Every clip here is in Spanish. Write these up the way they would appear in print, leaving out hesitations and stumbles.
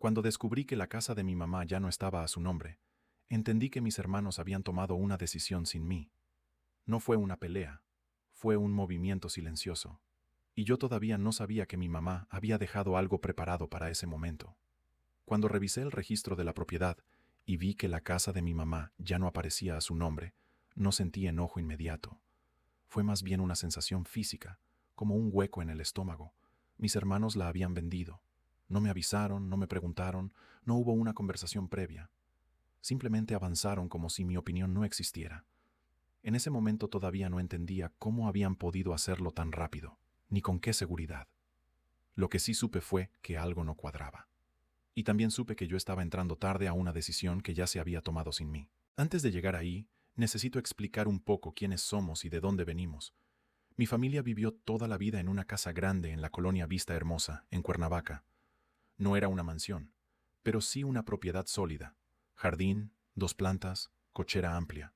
Cuando descubrí que la casa de mi mamá ya no estaba a su nombre, entendí que mis hermanos habían tomado una decisión sin mí. No fue una pelea, fue un movimiento silencioso. Y yo todavía no sabía que mi mamá había dejado algo preparado para ese momento. Cuando revisé el registro de la propiedad y vi que la casa de mi mamá ya no aparecía a su nombre, no sentí enojo inmediato. Fue más bien una sensación física, como un hueco en el estómago. Mis hermanos la habían vendido. No me avisaron, no me preguntaron, no hubo una conversación previa. Simplemente avanzaron como si mi opinión no existiera. En ese momento todavía no entendía cómo habían podido hacerlo tan rápido, ni con qué seguridad. Lo que sí supe fue que algo no cuadraba. Y también supe que yo estaba entrando tarde a una decisión que ya se había tomado sin mí. Antes de llegar ahí, necesito explicar un poco quiénes somos y de dónde venimos. Mi familia vivió toda la vida en una casa grande en la colonia Vista Hermosa, en Cuernavaca. No era una mansión, pero sí una propiedad sólida. Jardín, 2 plantas, cochera amplia.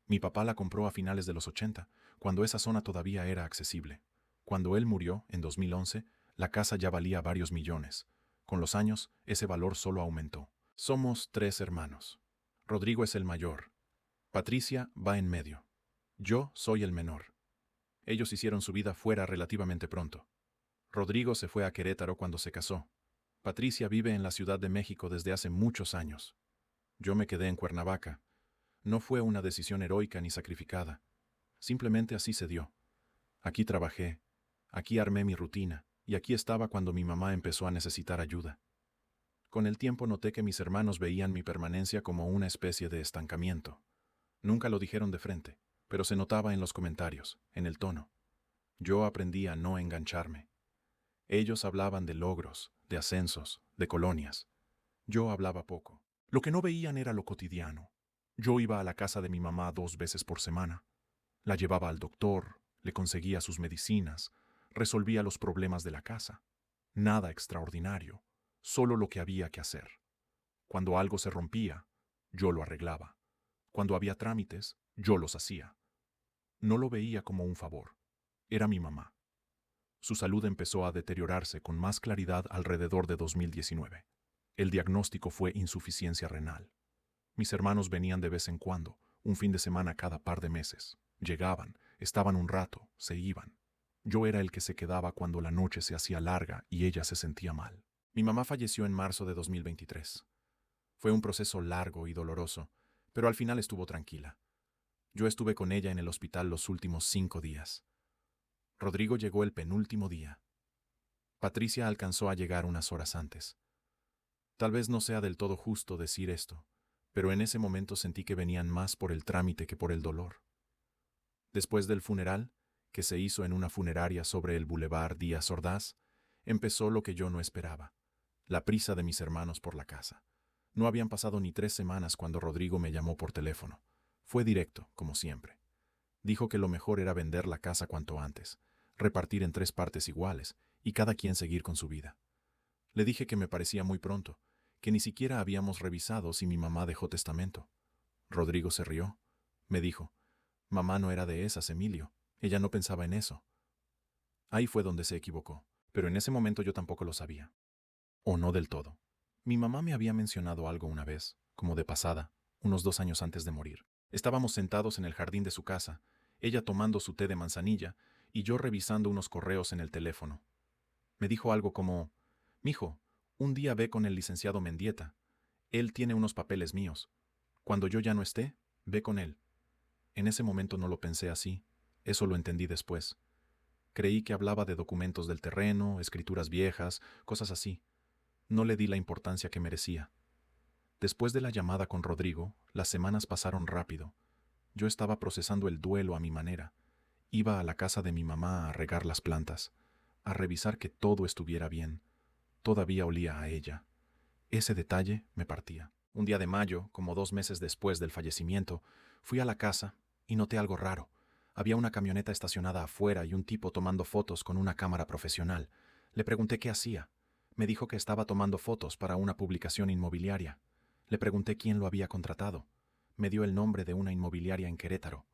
Mi papá la compró a finales de los 80, cuando esa zona todavía era accesible. Cuando él murió, en 2011, la casa ya valía varios millones. Con los años, ese valor solo aumentó. Somos 3 hermanos. Rodrigo es el mayor. Patricia va en medio. Yo soy el menor. Ellos hicieron su vida fuera relativamente pronto. Rodrigo se fue a Querétaro cuando se casó. Patricia vive en la Ciudad de México desde hace muchos años. Yo me quedé en Cuernavaca. No fue una decisión heroica ni sacrificada. Simplemente así se dio. Aquí trabajé, aquí armé mi rutina, y aquí estaba cuando mi mamá empezó a necesitar ayuda. Con el tiempo noté que mis hermanos veían mi permanencia como una especie de estancamiento. Nunca lo dijeron de frente, pero se notaba en los comentarios, en el tono. Yo aprendí a no engancharme. Ellos hablaban de logros, de ascensos, de colonias. Yo hablaba poco. Lo que no veían era lo cotidiano. Yo iba a la casa de mi mamá 2 veces por semana. La llevaba al doctor, le conseguía sus medicinas, resolvía los problemas de la casa. Nada extraordinario, solo lo que había que hacer. Cuando algo se rompía, yo lo arreglaba. Cuando había trámites, yo los hacía. No lo veía como un favor. Era mi mamá. Su salud empezó a deteriorarse con más claridad alrededor de 2019. El diagnóstico fue insuficiencia renal. Mis hermanos venían de vez en cuando, un fin de semana cada par de meses. Llegaban, estaban un rato, se iban. Yo era el que se quedaba cuando la noche se hacía larga y ella se sentía mal. Mi mamá falleció en marzo de 2023. Fue un proceso largo y doloroso, pero al final estuvo tranquila. Yo estuve con ella en el hospital los últimos 5 días. Rodrigo llegó el penúltimo día. Patricia alcanzó a llegar unas horas antes. Tal vez no sea del todo justo decir esto, pero en ese momento sentí que venían más por el trámite que por el dolor. Después del funeral, que se hizo en una funeraria sobre el Boulevard Díaz Ordaz, empezó lo que yo no esperaba, la prisa de mis hermanos por la casa. No habían pasado ni 3 semanas cuando Rodrigo me llamó por teléfono. Fue directo, como siempre. Dijo que lo mejor era vender la casa cuanto antes, repartir en 3 partes iguales y cada quien seguir con su vida. Le dije que me parecía muy pronto, que ni siquiera habíamos revisado si mi mamá dejó testamento. Rodrigo se rió. Me dijo, mamá no era de esas, Emilio. Ella no pensaba en eso. Ahí fue donde se equivocó, pero en ese momento yo tampoco lo sabía. O no del todo. Mi mamá me había mencionado algo una vez, como de pasada, unos 2 años antes de morir. Estábamos sentados en el jardín de su casa, ella tomando su té de manzanilla y yo revisando unos correos en el teléfono. Me dijo algo como, mijo, un día ve con el licenciado Mendieta. Él tiene unos papeles míos. Cuando yo ya no esté, ve con él. En ese momento no lo pensé así. Eso lo entendí después. Creí que hablaba de documentos del terreno, escrituras viejas, cosas así. No le di la importancia que merecía. Después de la llamada con Rodrigo, las semanas pasaron rápido. Yo estaba procesando el duelo a mi manera. Iba a la casa de mi mamá a regar las plantas, a revisar que todo estuviera bien. Todavía olía a ella. Ese detalle me partía. Un día de mayo, como 2 meses después del fallecimiento, fui a la casa y noté algo raro. Había una camioneta estacionada afuera y un tipo tomando fotos con una cámara profesional. Le pregunté qué hacía. Me dijo que estaba tomando fotos para una publicación inmobiliaria. Le pregunté quién lo había contratado. Me dio el nombre de una inmobiliaria en Querétaro,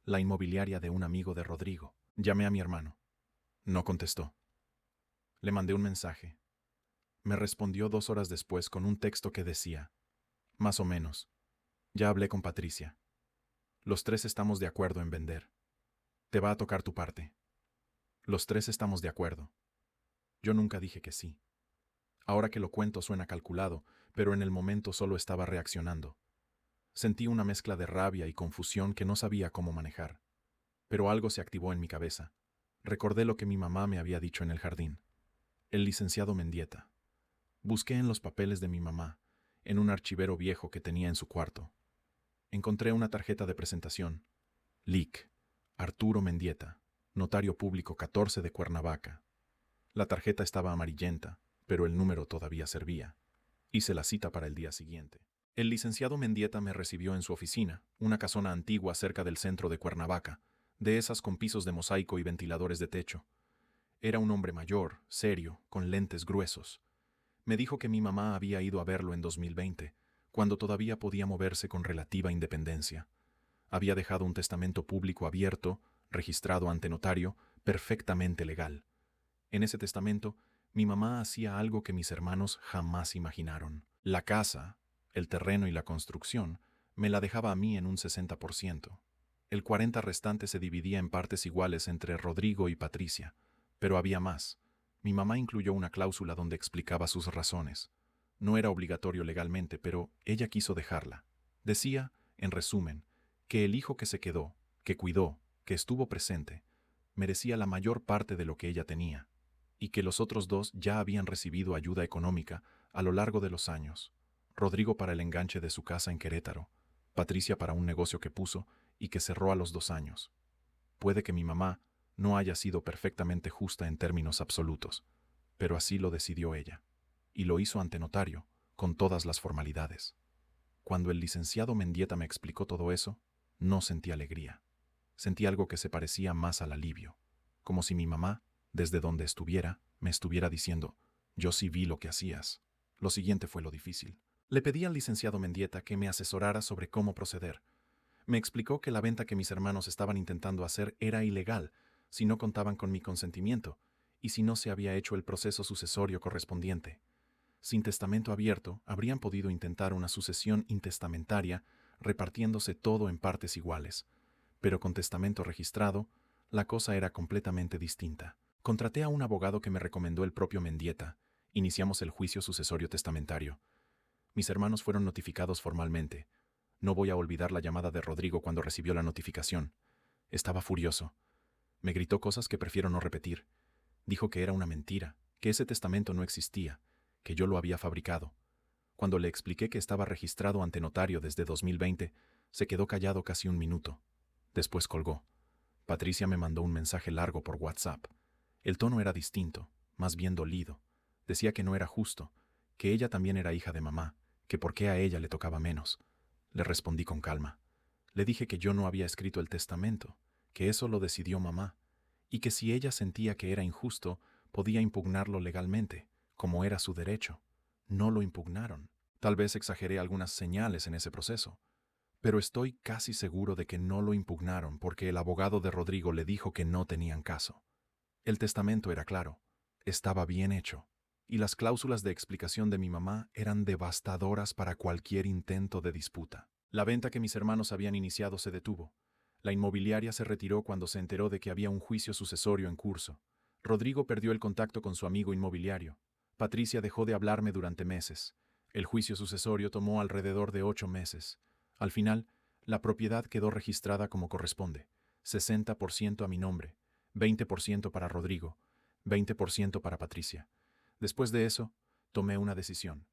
la inmobiliaria de un amigo de Rodrigo. Llamé a mi hermano. No contestó. Le mandé un mensaje. Me respondió 2 horas después con un texto que decía: más o menos. Ya hablé con Patricia. Los tres estamos de acuerdo en vender. Te va a tocar tu parte. Los tres estamos de acuerdo. Yo nunca dije que sí. Ahora que lo cuento suena calculado, pero en el momento solo estaba reaccionando. Sentí una mezcla de rabia y confusión que no sabía cómo manejar. Pero algo se activó en mi cabeza. Recordé lo que mi mamá me había dicho en el jardín. El licenciado Mendieta. Busqué en los papeles de mi mamá, en un archivero viejo que tenía en su cuarto. Encontré una tarjeta de presentación. Lic. Arturo Mendieta, notario público 14 de Cuernavaca. La tarjeta estaba amarillenta, pero el número todavía servía. Hice la cita para el día siguiente. El licenciado Mendieta me recibió en su oficina, una casona antigua cerca del centro de Cuernavaca, de esas con pisos de mosaico y ventiladores de techo. Era un hombre mayor, serio, con lentes gruesos. Me dijo que mi mamá había ido a verlo en 2020, cuando todavía podía moverse con relativa independencia. Había dejado un testamento público abierto, registrado ante notario, perfectamente legal. En ese testamento, mi mamá hacía algo que mis hermanos jamás imaginaron. La casa, el terreno y la construcción, me la dejaba a mí en un 60%. El 40% restante se dividía en partes iguales entre Rodrigo y Patricia, pero había más. Mi mamá incluyó una cláusula donde explicaba sus razones. No era obligatorio legalmente, pero ella quiso dejarla. Decía, en resumen, que el hijo que se quedó, que cuidó, que estuvo presente, merecía la mayor parte de lo que ella tenía, y que los otros dos ya habían recibido ayuda económica a lo largo de los años. Rodrigo para el enganche de su casa en Querétaro, Patricia para un negocio que puso y que cerró a los 2 años. Puede que mi mamá no haya sido perfectamente justa en términos absolutos, pero así lo decidió ella, y lo hizo ante notario, con todas las formalidades. Cuando el licenciado Mendieta me explicó todo eso, no sentí alegría. Sentí algo que se parecía más al alivio, como si mi mamá, desde donde estuviera, me estuviera diciendo: yo sí vi lo que hacías. Lo siguiente fue lo difícil. Le pedí al licenciado Mendieta que me asesorara sobre cómo proceder. Me explicó que la venta que mis hermanos estaban intentando hacer era ilegal si no contaban con mi consentimiento y si no se había hecho el proceso sucesorio correspondiente. Sin testamento abierto, habrían podido intentar una sucesión intestamentaria repartiéndose todo en partes iguales, pero con testamento registrado, la cosa era completamente distinta. Contraté a un abogado que me recomendó el propio Mendieta. Iniciamos el juicio sucesorio testamentario. Mis hermanos fueron notificados formalmente. No voy a olvidar la llamada de Rodrigo cuando recibió la notificación. Estaba furioso. Me gritó cosas que prefiero no repetir. Dijo que era una mentira, que ese testamento no existía, que yo lo había fabricado. Cuando le expliqué que estaba registrado ante notario desde 2020, se quedó callado casi un minuto. Después colgó. Patricia me mandó un mensaje largo por WhatsApp. El tono era distinto, más bien dolido. Decía que no era justo, que ella también era hija de mamá, que por qué a ella le tocaba menos. Le respondí con calma. Le dije que yo no había escrito el testamento, que eso lo decidió mamá, y que si ella sentía que era injusto, podía impugnarlo legalmente, como era su derecho. No lo impugnaron. Tal vez exageré algunas señales en ese proceso, pero estoy casi seguro de que no lo impugnaron porque el abogado de Rodrigo le dijo que no tenían caso. El testamento era claro, estaba bien hecho, y las cláusulas de explicación de mi mamá eran devastadoras para cualquier intento de disputa. La venta que mis hermanos habían iniciado se detuvo. La inmobiliaria se retiró cuando se enteró de que había un juicio sucesorio en curso. Rodrigo perdió el contacto con su amigo inmobiliario. Patricia dejó de hablarme durante meses. El juicio sucesorio tomó alrededor de 8 meses. Al final, la propiedad quedó registrada como corresponde: 60% a mi nombre, 20% para Rodrigo, 20% para Patricia. Después de eso, tomé una decisión.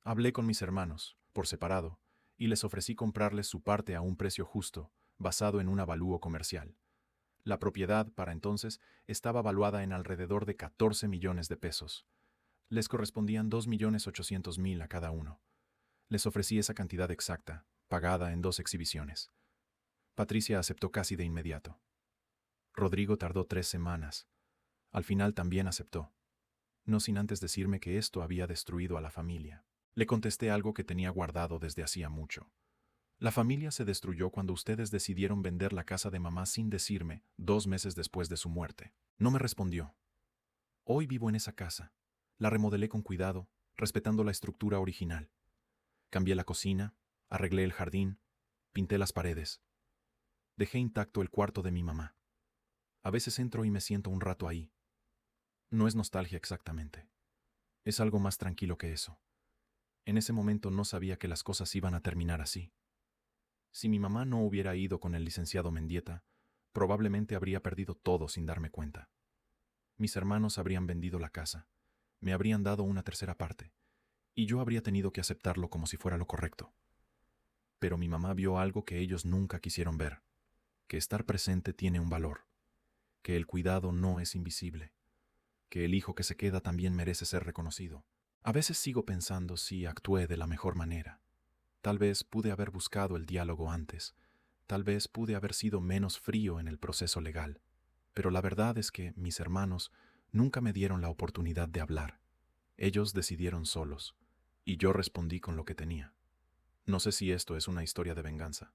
Hablé con mis hermanos, por separado, y les ofrecí comprarles su parte a un precio justo, basado en un avalúo comercial. La propiedad, para entonces, estaba valuada en alrededor de 14 millones de pesos. Les correspondían 2.800.000 a cada uno. Les ofrecí esa cantidad exacta, pagada en 2 exhibiciones. Patricia aceptó casi de inmediato. Rodrigo tardó 3 semanas. Al final también aceptó, no sin antes decirme que esto había destruido a la familia. Le contesté algo que tenía guardado desde hacía mucho. La familia se destruyó cuando ustedes decidieron vender la casa de mamá sin decirme, 2 meses después de su muerte. No me respondió. Hoy vivo en esa casa. La remodelé con cuidado, respetando la estructura original. Cambié la cocina, arreglé el jardín, pinté las paredes. Dejé intacto el cuarto de mi mamá. A veces entro y me siento un rato ahí. No es nostalgia exactamente. Es algo más tranquilo que eso. En ese momento no sabía que las cosas iban a terminar así. Si mi mamá no hubiera ido con el licenciado Mendieta, probablemente habría perdido todo sin darme cuenta. Mis hermanos habrían vendido la casa, me habrían dado una tercera parte, y yo habría tenido que aceptarlo como si fuera lo correcto. Pero mi mamá vio algo que ellos nunca quisieron ver, que estar presente tiene un valor, que el cuidado no es invisible, que el hijo que se queda también merece ser reconocido. A veces sigo pensando si actué de la mejor manera. Tal vez pude haber buscado el diálogo antes, tal vez pude haber sido menos frío en el proceso legal, pero la verdad es que mis hermanos nunca me dieron la oportunidad de hablar. Ellos decidieron solos, y yo respondí con lo que tenía. No sé si esto es una historia de venganza.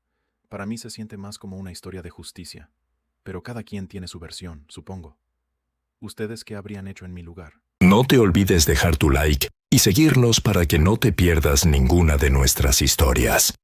Para mí se siente más como una historia de justicia, pero cada quien tiene su versión, supongo. ¿Ustedes qué habrían hecho en mi lugar? No te olvides dejar tu like y seguirnos para que no te pierdas ninguna de nuestras historias.